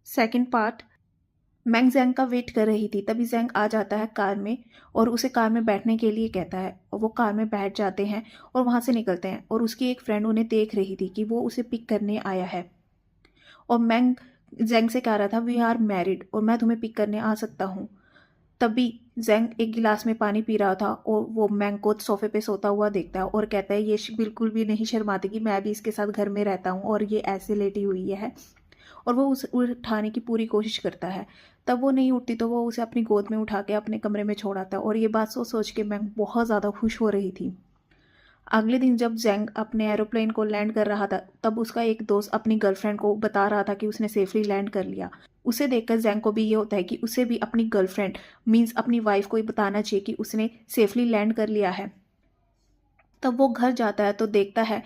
Second part. मैंग जैंग का wait कर रही थी, तभी जैंग आ जाता है कार में और उसे कार में बैठने के लिए कहता है और वो कार में बैठ जाते हैं और वहाँ से निकलते हैं। और उसकी एक फ्रेंड उन्हें देख रही थी कि वो उसे पिक करने आया है। और मैंग जैंग से कह रहा था वी आर मैरिड और मैं तुम्हें पिक करने आ सकता हूँ। तभी जैंग एक गिलास में पानी पी रहा था और वो मैंग को सोफे पे सोता हुआ देखता है और कहता है ये बिल्कुल भी नहीं शर्माती कि मैं भी इसके साथ घर में रहता हूँ और ये ऐसे लेटी हुई है। और वो उसे उठाने की पूरी कोशिश करता है। तब वो नहीं उठती तो वो उसे अपनी गोद में उठा के अपने कमरे में छोड़ आता है। और ये बात सोच सोच के मैं बहुत ज़्यादा खुश हो रही थी। अगले दिन जब जैंग अपने एरोप्लेन को लैंड कर रहा था, तब उसका एक दोस्त अपनी गर्लफ्रेंड को बता रहा था कि उसने सेफली लैंड कर लिया। उसे देखकर जैंग को भी ये होता है कि उसे भी अपनी गर्लफ्रेंड मीन्स अपनी वाइफ को ही बताना चाहिए कि उसने सेफली लैंड कर लिया है। तब वो घर जाता है तो देखता है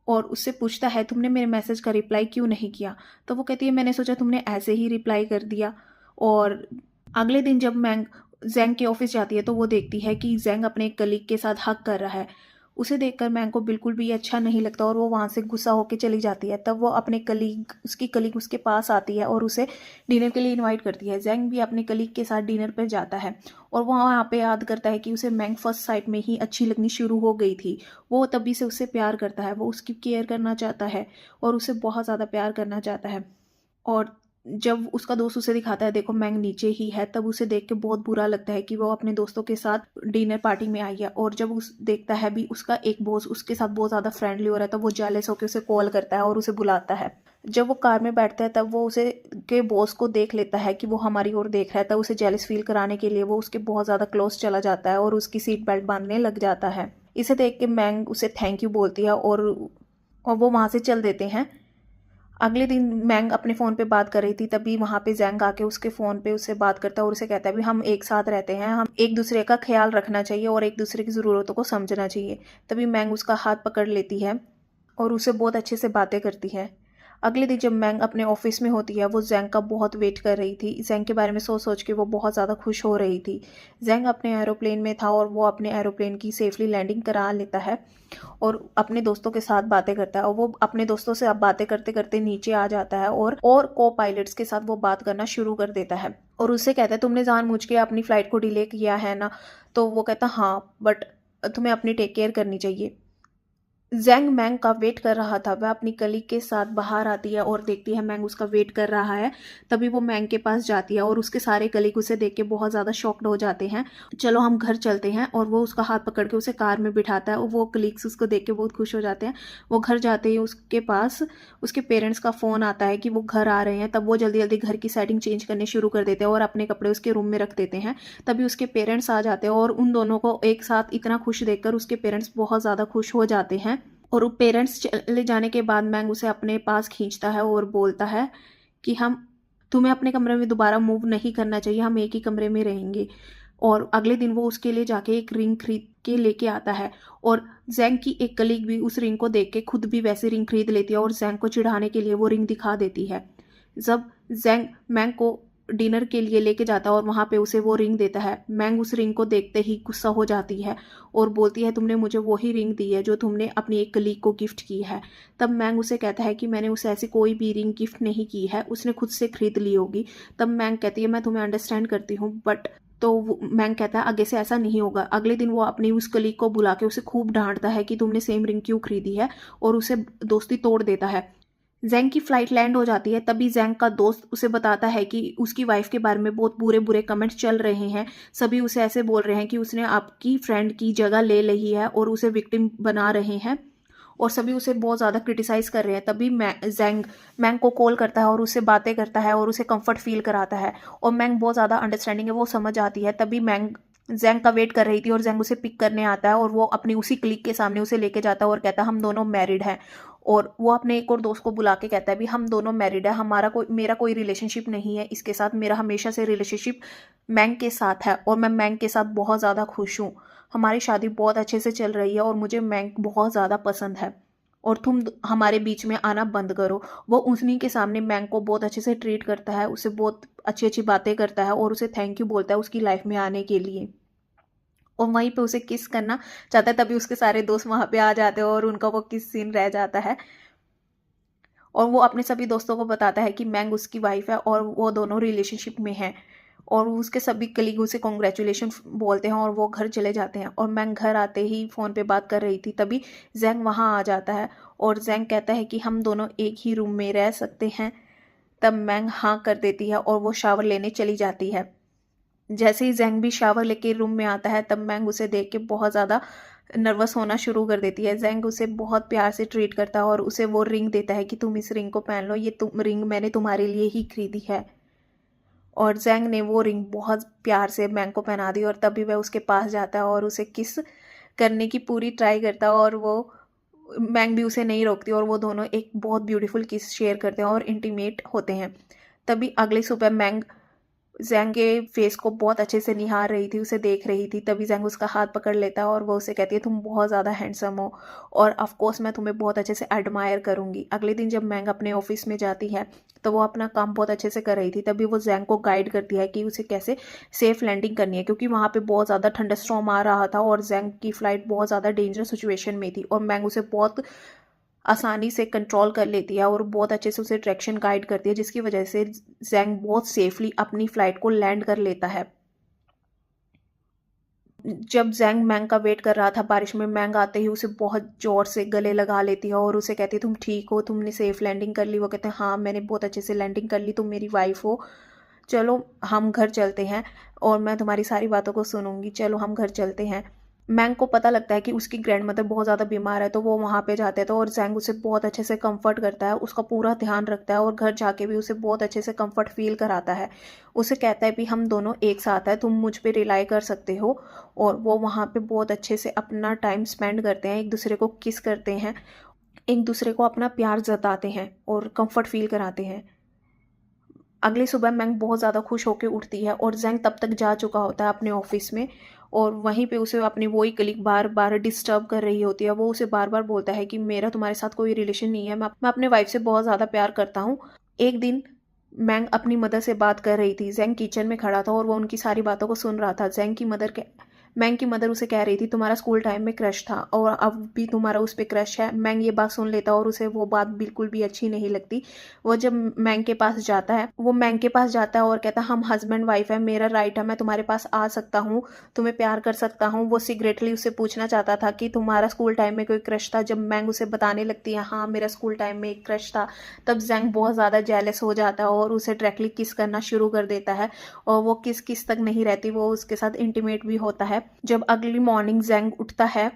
और उससे पूछता है तुमने मेरे मैसेज का रिप्लाई क्यों नहीं किया। तो वो कहती है मैंने सोचा तुमने ऐसे ही रिप्लाई कर दिया। और अगले दिन जब मैंग जैंग के ऑफिस जाती है तो वो देखती है कि जैंग अपने कलीग के साथ हक कर रहा है। उसे देखकर मैंग को बिल्कुल भी अच्छा नहीं लगता और वो वहाँ से गुस्सा होकर चली जाती है। तब वो अपने कलीग उसकी कलीग उसके पास आती है और उसे डिनर के लिए इनवाइट करती है। जैंग भी अपने कलीग के साथ डिनर पर जाता है और वो वहाँ पे याद करता है कि उसे मैंग फर्स्ट साइट में ही अच्छी लगनी शुरू हो गई थी। वो तभी से उससे प्यार करता है, वो उसकी केयर करना चाहता है और उसे बहुत ज़्यादा प्यार करना चाहता है। और जब उसका दोस्त उसे दिखाता है देखो मैंग नीचे ही है, तब उसे देख के बहुत बुरा लगता है कि वो अपने दोस्तों के साथ डिनर पार्टी में आई है। और जब उस देखता है भी उसका एक बॉस उसके साथ बहुत ज़्यादा फ्रेंडली हो रहा है, तो वो जेलस होकर उसे कॉल करता है और उसे बुलाता है। जब वो कार में बैठता है तब वो उसे के बॉस को देख लेता है कि वो हमारी ओर देख रहा है, तब उसे जेलस फील कराने के लिए वो उसके बहुत ज़्यादा क्लोज चला जाता है और उसकी सीट बेल्ट बांधने लग जाता है। इसे देख के मैंग उसे थैंक यू बोलती है और वो वहाँ से चल देते हैं। अगले दिन मैंग अपने फ़ोन पे बात कर रही थी, तभी वहाँ पे जैंग आके उसके फ़ोन पे उससे बात करता है और उसे कहता है भी हम एक साथ रहते हैं, हम एक दूसरे का ख्याल रखना चाहिए और एक दूसरे की ज़रूरतों को समझना चाहिए। तभी मैंग उसका हाथ पकड़ लेती है और उसे बहुत अच्छे से बातें करती है। अगले दिन जब मैंग अपने ऑफिस में होती है, वो जैंग का बहुत वेट कर रही थी। जैंग के बारे में सोच सोच के वो बहुत ज़्यादा खुश हो रही थी। जैंग अपने एरोप्लेन में था और वो अपने एरोप्लेन की सेफली लैंडिंग करा लेता है और अपने दोस्तों के साथ बातें करता है। और वो अपने दोस्तों से अब बातें करते करते नीचे आ जाता है और को पायलट्स के साथ वो बात करना शुरू कर देता है और उससे कहता है तुमने जानबूझ के अपनी फ़्लाइट को डिले किया है ना। तो वो कहता हाँ, बट तुम्हें अपनी टेक केयर करनी चाहिए। जैंग मैंग का वेट कर रहा था। वह अपनी कलीग के साथ बाहर आती है और देखती है मैंग उसका वेट कर रहा है। तभी वो मैंग के पास जाती है और उसके सारे कलीग उसे देख के बहुत ज़्यादा शॉक्ड हो जाते हैं। चलो हम घर चलते हैं, और वो उसका हाथ पकड़ के उसे कार में बिठाता है और वो कलीग्स उसको देख के बहुत खुश हो जाते हैं। वो घर जाते ही उसके पास उसके पेरेंट्स का फ़ोन आता है कि वो घर आ रहे हैं। तब वो जल्दी जल्दी घर की सेटिंग चेंज करने शुरू कर देते हैं और अपने कपड़े उसके रूम में रख देते हैं। तभी उसके पेरेंट्स आ जाते हैं और उन दोनों को एक साथ इतना खुश देखकर उसके पेरेंट्स बहुत ज़्यादा खुश हो जाते हैं। और पेरेंट्स चले जाने के बाद मैंग उसे अपने पास खींचता है और बोलता है कि हम तुम्हें अपने कमरे में दोबारा मूव नहीं करना चाहिए, हम एक ही कमरे में रहेंगे। और अगले दिन वो उसके लिए जाके एक रिंग खरीद के लेके आता है और जैंग की एक कलीग भी उस रिंग को देख के खुद भी वैसी रिंग खरीद लेती है और जैंग को चिढ़ाने के लिए वो रिंग दिखा देती है। जब जैंग मैंग को डिनर के लिए लेके जाता है और वहाँ पे उसे वो रिंग देता है, मैंग उस रिंग को देखते ही गुस्सा हो जाती है और बोलती है तुमने मुझे वही रिंग दी है जो तुमने अपनी एक कलीग को गिफ्ट की है। तब मैंग उसे कहता है कि मैंने उसे ऐसी कोई भी रिंग गिफ्ट नहीं की है, उसने खुद से खरीद ली होगी। तब मैंग कहती है मैं तुम्हें अंडरस्टैंड करती हूँ, बट मैंग कहता है आगे से ऐसा नहीं होगा। अगले दिन वो अपनी उस कलीग को बुला के उसे खूब डांटता है कि तुमने सेम रिंग क्यों खरीदी है, और उसे दोस्ती तोड़ देता है। जैंग की फ्लाइट लैंड हो जाती है, तभी जैंग का दोस्त उसे बताता है कि उसकी वाइफ के बारे में बहुत बुरे बुरे कमेंट्स चल रहे हैं। सभी उसे ऐसे बोल रहे हैं कि उसने आपकी फ्रेंड की जगह ले ली है और उसे विक्टिम बना रहे हैं, और सभी उसे बहुत ज़्यादा क्रिटिसाइज़ कर रहे हैं। तभी जैंग मैंग को कॉल करता है और उससे बातें करता है और उसे कंफर्ट फील कराता है। और मैंग बहुत ज़्यादा अंडरस्टैंडिंग है, वो समझ आती है। तभी मैंग जैंग का वेट कर रही थी और जैंग उसे पिक करने आता है और वो अपनी उसी क्लिक के सामने उसे लेके जाता है और कहता है हम दोनों मैरिड हैं। और वो अपने एक और दोस्त को बुला के कहता है भी हम दोनों मैरिड है, मेरा कोई रिलेशनशिप नहीं है इसके साथ, मेरा हमेशा से रिलेशनशिप मैंग के साथ है और मैं मैंग के साथ बहुत ज़्यादा खुश हूँ। हमारी शादी बहुत अच्छे से चल रही है और मुझे मैंग बहुत ज़्यादा पसंद है, और तुम हमारे बीच में आना बंद करो। वो उन्हीं के सामने मैंग को बहुत अच्छे से ट्रीट करता है, उसे बहुत अच्छी अच्छी बातें करता है और उसे थैंक यू बोलता है उसकी लाइफ में आने के लिए। और वहीं पे उसे किस करना चाहता है, तभी उसके सारे दोस्त वहाँ पे आ जाते हैं और उनका वो किस सीन रह जाता है। और वो अपने सभी दोस्तों को बताता है कि मैंग उसकी वाइफ है और वो दोनों रिलेशनशिप में हैं। और उसके सभी कलीग उसे कॉन्ग्रेचुलेशन बोलते हैं और वो घर चले जाते हैं। और मैंग घर आते ही फ़ोन पे बात कर रही थी, तभी जैंग वहाँ आ जाता है और जैंग कहता है कि हम दोनों एक ही रूम में रह सकते हैं। तब मैंग हाँ कर देती है और वो शावर लेने चली जाती है। जैसे ही जैंग भी शावर लेके रूम में आता है, तब मैंग उसे देख के बहुत ज़्यादा नर्वस होना शुरू कर देती है। जैंग उसे बहुत प्यार से ट्रीट करता है और उसे वो रिंग देता है कि तुम इस रिंग को पहन लो, ये रिंग मैंने तुम्हारे लिए ही खरीदी है। और जैंग ने वो रिंग बहुत प्यार से मैंग को पहना दी और तभी वह उसके पास जाता है और उसे किस करने की पूरी ट्राई करता है और वो मैंग भी उसे नहीं रोकती और वो दोनों एक बहुत ब्यूटीफुल किस शेयर करते हैं और इंटीमेट होते हैं। तभी अगली सुबह मैंग जैंग के फेस को बहुत अच्छे से निहार रही थी, उसे देख रही थी। तभी जैंग उसका हाथ पकड़ लेता है और वो उसे कहती है तुम बहुत ज़्यादा हैंडसम हो और ऑफ कोर्स मैं तुम्हें बहुत अच्छे से एडमायर करूंगी। अगले दिन जब मैंग अपने ऑफिस में जाती है तो वो अपना काम बहुत अच्छे से कर रही थी। तभी वो जैंग को गाइड करती है कि उसे कैसे सेफ लैंडिंग करनी है, क्योंकि वहाँ पे बहुत ज़्यादा थंडरस्टॉर्म आ रहा था और जैंग की फ़्लाइट बहुत ज़्यादा डेंजरस सिचुएशन में थी। और मैंग उसे बहुत आसानी से कंट्रोल कर लेती है और बहुत अच्छे से उसे डायरेक्शन गाइड करती है, जिसकी वजह से जैंग बहुत सेफली अपनी फ़्लाइट को लैंड कर लेता है। जब जैंग मैंग का वेट कर रहा था बारिश में, मैंग आते ही उसे बहुत ज़ोर से गले लगा लेती है और उसे कहती है तुम ठीक हो, तुमने सेफ लैंडिंग कर ली। वो कहते हैं हाँ मैंने बहुत अच्छे से लैंडिंग कर ली, तुम मेरी वाइफ हो, चलो हम घर चलते हैं और मैं तुम्हारी सारी बातों को सुनूंगी, चलो हम घर चलते हैं। मैंग को पता लगता है कि उसकी ग्रैंडमदर बहुत ज़्यादा बीमार है, तो वो वहाँ पे जाते हैं तो और जैंग उसे बहुत अच्छे से कंफर्ट करता है, उसका पूरा ध्यान रखता है और घर जाके भी उसे बहुत अच्छे से कंफर्ट फील कराता है। उसे कहता है कि हम दोनों एक साथ हैं, तुम मुझ पे रिलाई कर सकते हो। और वो वहाँ पे बहुत अच्छे से अपना टाइम स्पेंड करते हैं, एक दूसरे को किस करते हैं, एक दूसरे को अपना प्यार जताते हैं और कंफर्ट फील कराते हैं। अगली सुबह मैंग बहुत ज़्यादा खुश होकर उठती है और जैंग तब तक जा चुका होता है अपने ऑफिस में और वहीं पे उसे अपनी वही कलीग बार बार डिस्टर्ब कर रही होती है। वो उसे बार बार बोलता है कि मेरा तुम्हारे साथ कोई रिलेशन नहीं है, मैं अपने वाइफ से बहुत ज़्यादा प्यार करता हूँ। एक दिन मैंग अपनी मदर से बात कर रही थी, जैंग किचन में खड़ा था और वो उनकी सारी बातों को सुन रहा था। मैंग की मदर उसे कह रही थी तुम्हारा स्कूल टाइम में क्रश था और अब भी तुम्हारा उस पर क्रश है। मैंग ये बात सुन लेता और उसे वो बात बिल्कुल भी अच्छी नहीं लगती। वो जब मैंग के पास जाता है, वो मैंग के पास जाता है और कहता है हम हस्बैंड वाइफ है, मेरा राइट है, मैं तुम्हारे पास आ सकता हूँ, तुम्हें प्यार कर सकता हूँ। वो सीक्रेटली उससे पूछना चाहता था कि तुम्हारा स्कूल टाइम में कोई क्रश था। जब मैंग उसे बताने लगती है हाँ मेरा स्कूल टाइम में एक क्रश था, तब जैंग बहुत ज़्यादा जेलस हो जाता है और उसे डायरेक्टली किस करना शुरू कर देता है। और वो किस किस तक नहीं रहती, वो उसके साथ इंटीमेट भी होता है। जब अगली मॉर्निंग जैंग उठता है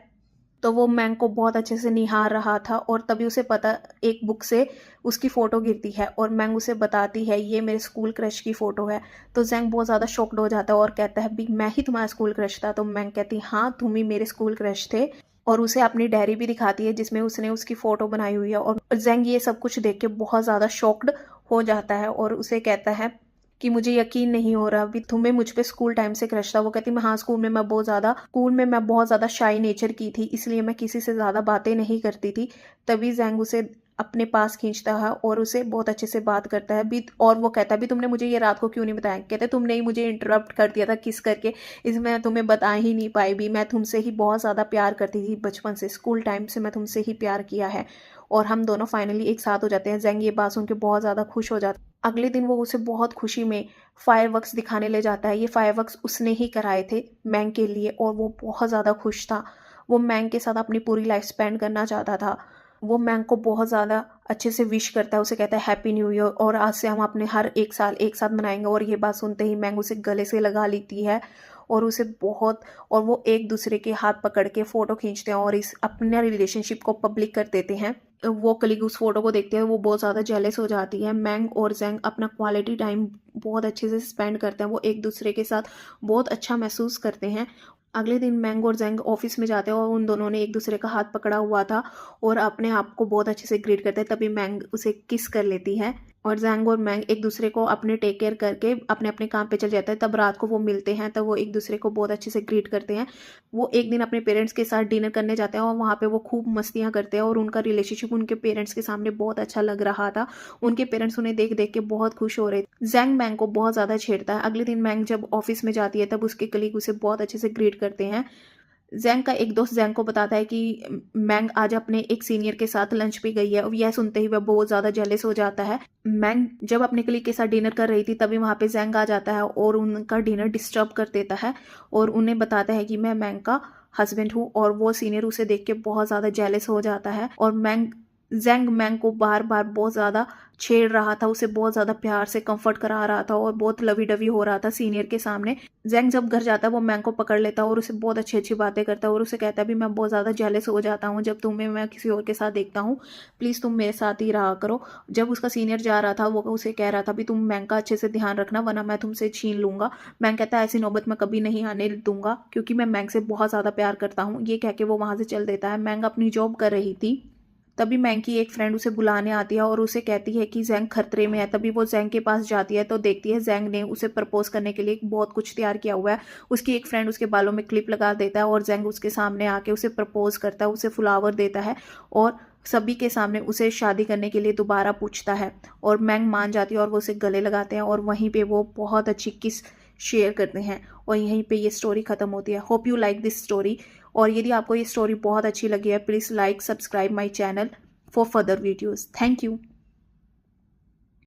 तो वो मैंग को बहुत अच्छे से निहार रहा था और तभी उसे पता एक बुक से उसकी फ़ोटो गिरती है और मैंग उसे बताती है ये मेरे स्कूल क्रश की फ़ोटो है। तो जैंग बहुत ज़्यादा शॉक्ड हो जाता है और कहता है भी मैं ही तुम्हारा स्कूल क्रश था। तो मैंग कहती हाँ तुम ही मेरे स्कूल क्रश थे और उसे अपनी डायरी भी दिखाती है जिसमें उसने उसकी फ़ोटो बनाई हुई है। और जैंग ये सब कुछ देख के बहुत ज़्यादा शॉक्ड हो जाता है और उसे कहता है कि मुझे यकीन नहीं हो रहा, भी तुम्हें मुझ पे स्कूल टाइम से क्रश था। वो कहती मैं हाँ स्कूल में मैं बहुत ज़्यादा शाई नेचर की थी, इसलिए मैं किसी से ज़्यादा बातें नहीं करती थी। तभी जैंग उसे अपने पास खींचता है और उसे बहुत अच्छे से बात करता है भी। और वो कहता है भी तुमने मुझे ये रात को क्यों नहीं बताया। कहते तुमने ही मुझे इंटरप्ट कर दिया था किस करके, इसमें मैं तुम्हें बता ही नहीं पाई भी। मैं तुमसे ही बहुत ज़्यादा प्यार करती थी बचपन से, स्कूल टाइम से मैं तुमसे ही प्यार किया है और हम दोनों फाइनली एक साथ हो जाते हैं। जैंग ये बात सुन के बहुत ज़्यादा खुश हो जाता है। अगले दिन वो उसे बहुत खुशी में फायरवर्क्स दिखाने ले जाता है। ये फायरवर्क्स उसने ही कराए थे मैंग के लिए और वो बहुत ज़्यादा खुश था। वो मैंग के साथ अपनी पूरी लाइफ स्पेंड करना चाहता था। वो मैंग को बहुत ज़्यादा अच्छे से विश करता है, उसे कहता है हैप्पी न्यू ईयर और आज से हम अपने हर एक साल एक साथ मनाएंगे। और ये बात सुनते ही मैंग उसे गले से लगा लेती है और उसे बहुत, और वो एक दूसरे के हाथ पकड़ के फ़ोटो खींचते हैं और इस अपने रिलेशनशिप को पब्लिक कर देते हैं। वो कलीग उस फोटो को देखते हैं, वो बहुत ज़्यादा जेलस हो जाती है। मैंग और जैंग अपना क्वालिटी टाइम बहुत अच्छे से स्पेंड करते हैं, वो एक दूसरे के साथ बहुत अच्छा महसूस करते हैं। अगले दिन मैंग और जैंग ऑफिस में जाते हैं और उन दोनों ने एक दूसरे का हाथ पकड़ा हुआ था और अपने आप को बहुत अच्छे से ग्रीट करते हैं। तभी मैंग उसे किस कर लेती है और जैंग और मैंग एक दूसरे को अपने टेक केयर करके अपने अपने काम पे चल जाते हैं। तब रात को वो मिलते हैं, तब वो एक दूसरे को बहुत अच्छे से ग्रीट करते हैं। वो एक दिन अपने पेरेंट्स के साथ डिनर करने जाते हैं और वहाँ पे वो खूब मस्तियाँ करते हैं और उनका रिलेशनशिप उनके पेरेंट्स के सामने बहुत अच्छा लग रहा था। उनके पेरेंट्स उन्हें देख देख के बहुत खुश हो रहे थे। जैंग मैंग को बहुत ज़्यादा छेड़ता है। अगले दिन मैंग जब ऑफिस में जाती है तब उसके कलीग उसे बहुत अच्छे से ग्रीट करते हैं। जैंग का एक दोस्त जैंग को बताता है कि मैंग आज अपने एक सीनियर के साथ लंच पे गई है और यह सुनते ही वह बहुत ज़्यादा जेलस हो जाता है। मैंग जब अपने कलीग के साथ डिनर कर रही थी तभी वहाँ पे जैंग आ जाता है और उनका डिनर डिस्टर्ब कर देता है और उन्हें बताता है कि मैं मैंग का हस्बैंड हूँ और वो सीनियर उसे देख के बहुत ज़्यादा जेलस हो जाता है और जैंग मैंग को बार बार बहुत ज़्यादा छेड़ रहा था, उसे बहुत ज़्यादा प्यार से कंफर्ट करा रहा था और बहुत लवी डवी हो रहा था सीनियर के सामने। जैंग जब घर जाता है वो मैंग को पकड़ लेता है और उसे बहुत अच्छी अच्छी बातें करता है और उसे कहता है भी मैं बहुत ज़्यादा जेलस हो जाता हूँ जब तुम्हें मैं किसी और के साथ देखता हूँ, प्लीज़ तुम मेरे साथ ही रहा करो। जब उसका सीनियर जा रहा था वो उसे कह रहा था भी तुम मैंग का अच्छे से ध्यान रखना वरना मैं तुमसे छीन लूंगा। मैंग कहता है ऐसी नौबत मैं कभी नहीं आने दूंगा क्योंकि मैं मैंग से बहुत ज़्यादा प्यार करता हूँ। ये कह के वो वहाँ से चल देता है। मैंग अपनी जॉब कर रही थी, तभी मैंग की एक फ्रेंड उसे बुलाने आती है और उसे कहती है कि जैंग खतरे में है। तभी वो जैंग के पास जाती है तो देखती है जैंग ने उसे प्रपोज करने के लिए बहुत कुछ तैयार किया हुआ है। उसकी एक फ्रेंड उसके बालों में क्लिप लगा देता है और जैंग उसके सामने आके उसे प्रपोज करता है, उसे फ्लावर देता है और सभी के सामने उसे शादी करने के लिए दोबारा पूछता है और मैंग मान जाती है और वो उसे गले लगाते हैं और वहीं पे वो बहुत अच्छी किस शेयर करते हैं और यहीं पे ये स्टोरी खत्म होती है। Hope you like this story. और यदि आपको ये स्टोरी बहुत अच्छी लगी है please like subscribe my channel for further videos. Thank you.